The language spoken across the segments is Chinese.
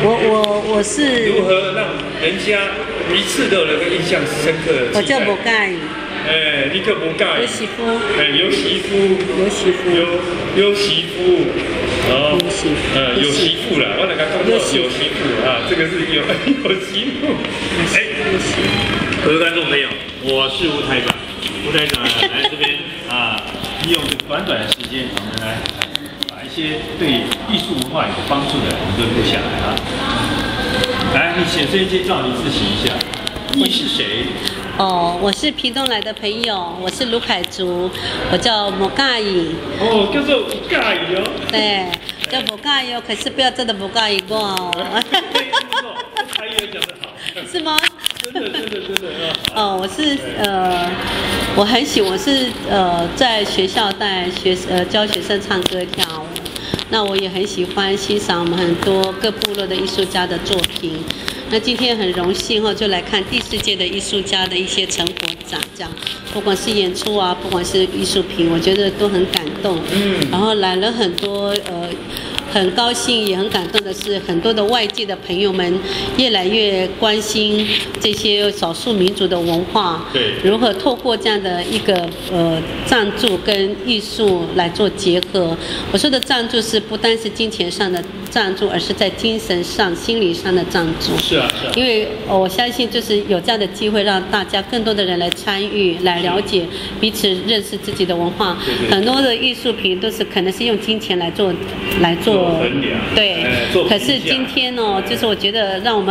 我是如何让人家一次都有个印象深刻的？我叫不介意。你叫不介意。有媳妇。有媳妇。有媳妇。有媳妇。哦。有媳妇啦，我那个讲到有媳妇啊，这个是有媳妇。各位观众朋友，我是吴台长。吴台长来这边啊，利用短短的时间，我们来把一些对艺术文化有帮助的，我们都录下来啊。来，你先介绍你自己一下，你是谁？哦，我是屏东来的朋友，我是卢凯竹，我叫莫介意。哦，叫做不介意哦。对，叫不介意哦，可是不要真的不介意我哦。台语讲得好。是吗？真的哦，我是我很喜欢，我是在学校教学生唱歌跳舞。那我也很喜欢欣赏我们很多各部落的艺术家的作品。那今天很荣幸就来看第4届的艺术家的一些成果展，这样不管是演出啊，不管是艺术品，我觉得都很感动。然后来了很多很高兴也很感动的是，很多的外界的朋友们越来越关心这些少数民族的文化，对，如何透过这样的一个赞助跟艺术来做结合。我说的赞助是不单是金钱上的赞助，而是在精神上、心理上的赞助。是啊。因为我相信，就是有这样的机会，让大家更多的人来参与、来了解彼此、认识自己的文化。很多的艺术品都是可能是用金钱来做衡量。对。可是今天就是我觉得让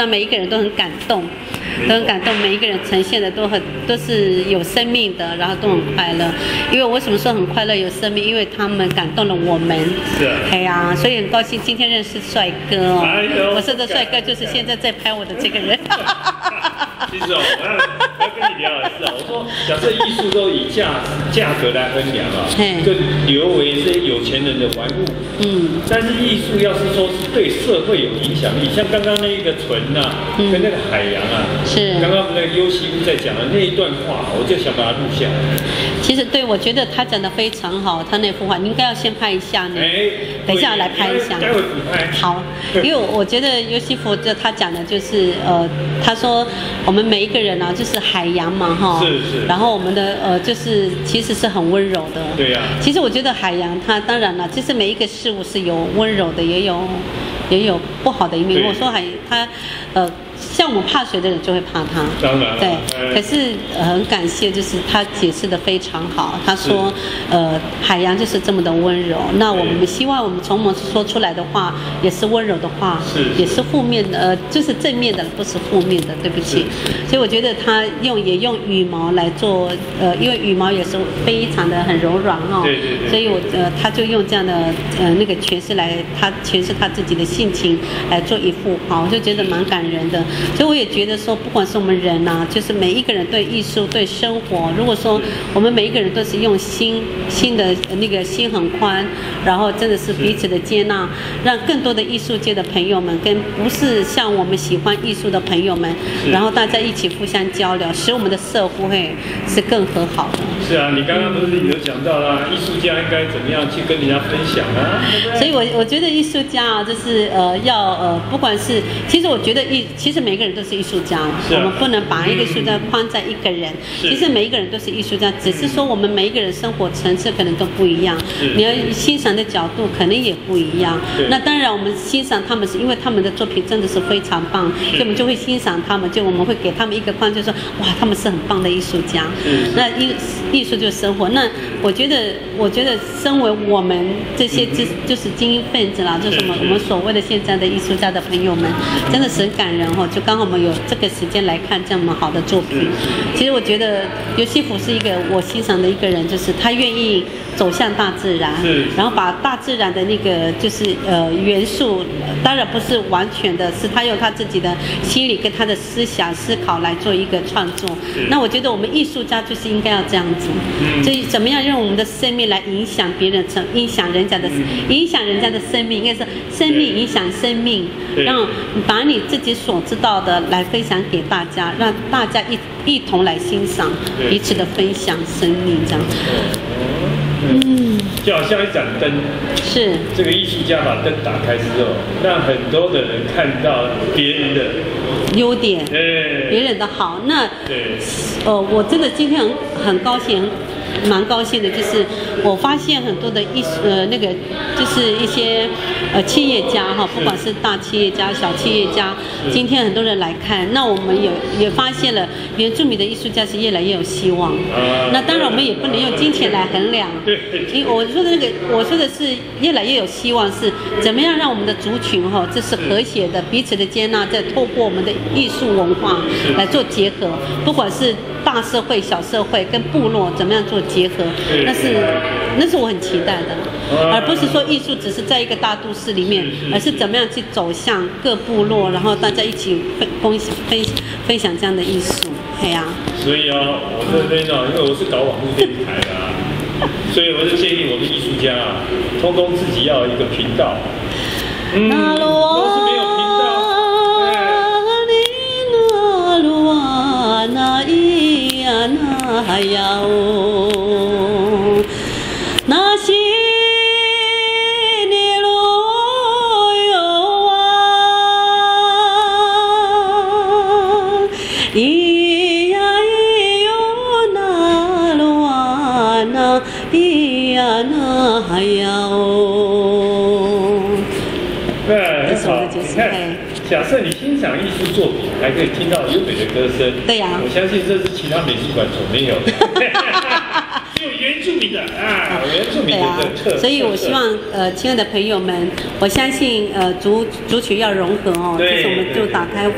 每一个人都很感动。都很感动，每一个人呈现的都是有生命的，然后都很快乐。因为我为什么说很快乐、有生命？因为他们感动了我们。是啊。哎呀，所以很高兴今天认识帅哥哦。我说的帅哥就是现在在拍我的这个人。其实我要跟你聊的是我说假设艺术都以价格来衡量啊，就留为这些有钱人的玩物。但是艺术要是说是对社会有影响力，像刚刚那一个纯啊，跟那个海洋啊。是，刚刚那个优西屋在讲的那一段话，我就想把它录下来。其实对，我觉得他讲的非常好，他那幅画你应该要先拍一下呢。等一下来拍一下。待会补拍。好，因为我觉得优西弗他讲的就是他说我们每一个人啊，就是海洋嘛哈。是。然后我们的就是其实是很温柔的。对呀。其实我觉得海洋它当然了，其实每一个事物是有温柔的，也有不好的一面。我说它像我们怕水的人就会怕它，当然对。可是很感谢，就是他解释的非常好。他说，海洋就是这么的温柔。那我们希望我们从我们说出来的话也是温柔的话，也是负面的，就是正面的，不是负面的。对不起。所以我觉得他也用羽毛来做，因为羽毛也是非常的很柔软哈。对。所以他就用这样的那个诠释来，他诠释他自己的性情来做一幅画，我就觉得蛮感人的。所以我也觉得说，不管是我们人啊，就是每一个人对艺术、对生活，如果说我们每一个人都是用心的那个心很宽，然后真的是彼此的接纳，让更多的艺术界的朋友们跟不是像我们喜欢艺术的朋友们，然后大家一起互相交流，使我们的社会是更和好的。是啊，你刚刚不是有讲到啦，艺术家应该怎么样去跟人家分享啊？所以我觉得艺术家啊，就是不管是，其实我觉得其实每个人都是艺术家，我们不能把一个艺术家框在一个人。其实每一个人都是艺术家，只是说我们每一个人生活层次可能都不一样，你要欣赏的角度可能也不一样。那当然，我们欣赏他们是因为他们的作品真的是非常棒，所以我们就会欣赏他们，我们会给他们一个框，就说哇，他们是很棒的艺术家。那艺术就是生活。那我觉得身为我们这些就是精英分子啦，就是我们所谓的现在的艺术家的朋友们，真的是很感人哦。就刚好我们有这个时间来看这么好的作品。其实我觉得尤西弗是一个我欣赏的一个人，就是他愿意走向大自然，然后把大自然的那个就是元素，当然不是完全的，是他用他自己的心理跟他的思想思考来做一个创作。那我觉得我们艺术家就是应该要这样子，所以怎么样用我们的生命来影响别人，影响人家的生命，应该是生命影响生命，让把你自己所知道的来分享给大家，让大家一同来欣赏彼此的分享生命这样。就好像一盏灯，是这个艺术家把灯打开之后，让很多的人看到别人的优点，别人的好。那我真的今天很高兴。蛮高兴的，就是我发现很多的那个就是一些企业家哈，不管是大企业家、小企业家，今天很多人来看，那我们也发现了原住民的艺术家是越来越有希望。那当然我们也不能用金钱来衡量，因为我说的是越来越有希望，是怎么样让我们的族群哈，这是和谐的、彼此的接纳，再透过我们的艺术文化来做结合，不管是大社会、小社会跟部落怎么样做结合，那是我很期待的，而不是说艺术只是在一个大都市里面，而是怎么样去走向各部落，然后大家一起分享这样的艺术，对呀。所以啊，我这边啊，因为我是搞网络电台的啊，所以我就建议我们艺术家啊，通通自己要有一个频道。若是没有频道，那呀哦，那是你路哟啊，咿呀咿哟那路啊那咿呀那呀哦。对，很好。你看，假设你欣赏艺术作品，还可以听到优美的歌声。对呀，我相信这是其他美术馆所没有的。只有原住民的啊，原住民的特色。所以我希望亲爱的朋友们，我相信族群要融合哦，就是我们就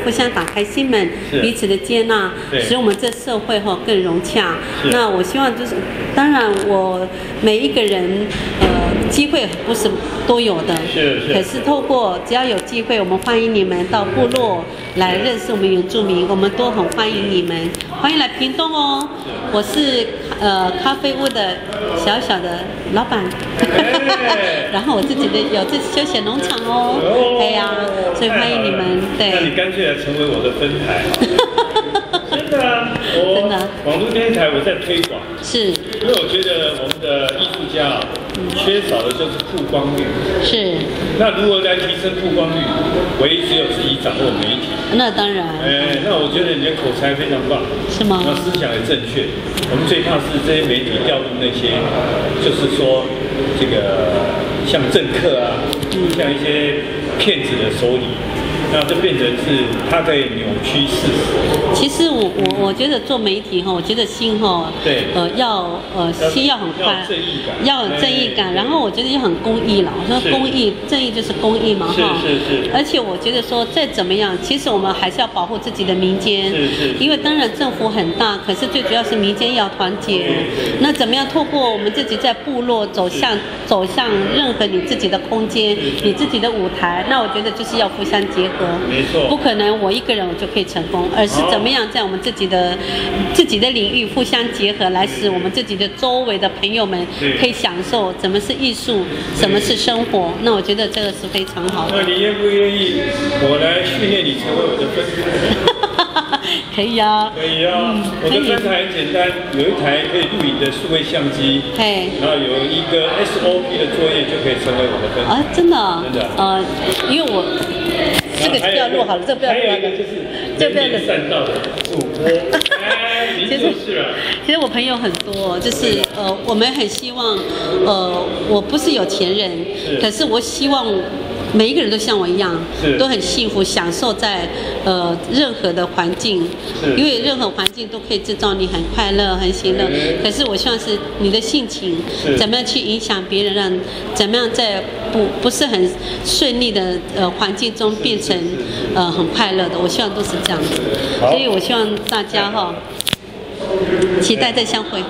互相打开心门，彼此的接纳，使我们这社会哈更融洽。那我希望就是，当然我每一个人机会不是都有的，可是透过只要有机会，我们欢迎你们到部落来认识我们原住民，我们都很欢迎你们，欢迎来屏东哦。我是咖啡屋的小小的老板，然后我自己有自己休闲农场哦，对呀，所以欢迎你们。对，那你干脆来成为我的分台。真的啊，真的。网络电台我在推广，是因为我觉得我们的艺术家缺少的就是曝光率。是。那如何来提升曝光率？唯一只有自己掌握媒体。那当然。那我觉得你的口才非常棒。是吗？那思想也正确。我们最怕是这些媒体掉入那些，就是说这个像政客啊，像一些骗子的手里。那就变成是它可以扭曲事实。其实我觉得做媒体哈，我觉得心哈，对，心要很快，要有正义感，然后我觉得要很公益了。我说公益，正义就是公益嘛哈。是。而且我觉得说再怎么样，其实我们还是要保护自己的民间。是。因为当然政府很大，可是最主要是民间要团结。那怎么样透过我们自己在部落走向任何你自己的空间，你自己的舞台，那我觉得就是要互相结合。没错，不可能我一个人我就可以成功，而是怎么样在我们自己的领域互相结合，来使我们自己的周围的朋友们可以享受什么是艺术，什么是生活。那我觉得这个是非常好的。那你愿不愿意我来训练你成为我的分支？可以啊，可以啊。我的分台很简单，有一台可以录影的数位相机，然后有一个 SOP 的作业就可以成为我的分台。真的，真的。因为我。这个不要录好了，这个不要录好了。还有一个就是人脸善道的主播，您就是了。其实我朋友很多，就是我们很希望，我不是有钱人，可是我希望每一个人都像我一样，都很幸福，享受在任何的环境，因为任何环境都可以制造你很快乐、很喜乐。可是我希望是你的性情怎么样去影响别人，让怎么样在不是很顺利的环境中变成很快乐的。我希望都是这样子，所以我希望大家哈，期待再相会。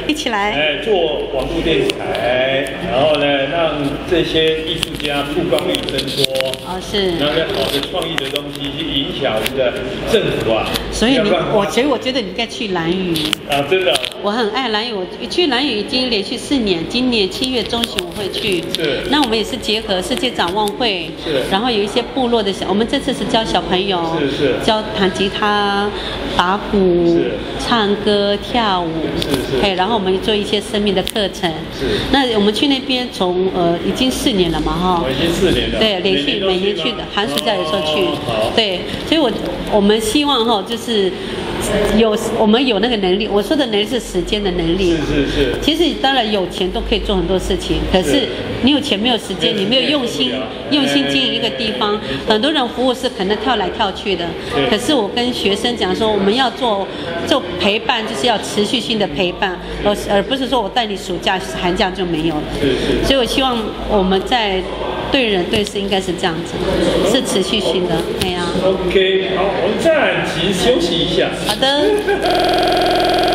一起来，做网络电台，然后呢，让这些艺术家曝光率增多。是。然后呢，好的创意的东西去影响我们的政府啊。所以我觉得你应该去兰屿。真的。我很爱兰屿，我去兰屿已经连续4年，今年7月中旬我会去。是。那我们也是结合世界展望会，是。然后有一些部落的我们这次是教小朋友，是。教弹吉他、打鼓、唱歌、跳舞，是。然后我们做一些生命的课程。是。那我们去那边从已经4年了嘛哈。已经4年了。对，连续每年去的，寒暑假有时候去。对，所以我们希望哈，就是我们有那个能力。我说的能力是时间的能力。是。其实当然有钱都可以做很多事情，可是你有钱没有时间，你没有用心经营一个地方，很多人服务是可能跳来跳去的。可是我跟学生讲说，我们要做陪伴，就是要持续性的陪伴，而不是说我带你暑假寒假就没有了。所以我希望我们在对人对事应该是这样子，是持续性的。对呀。OK， 好，我们暂停休息一下。好的。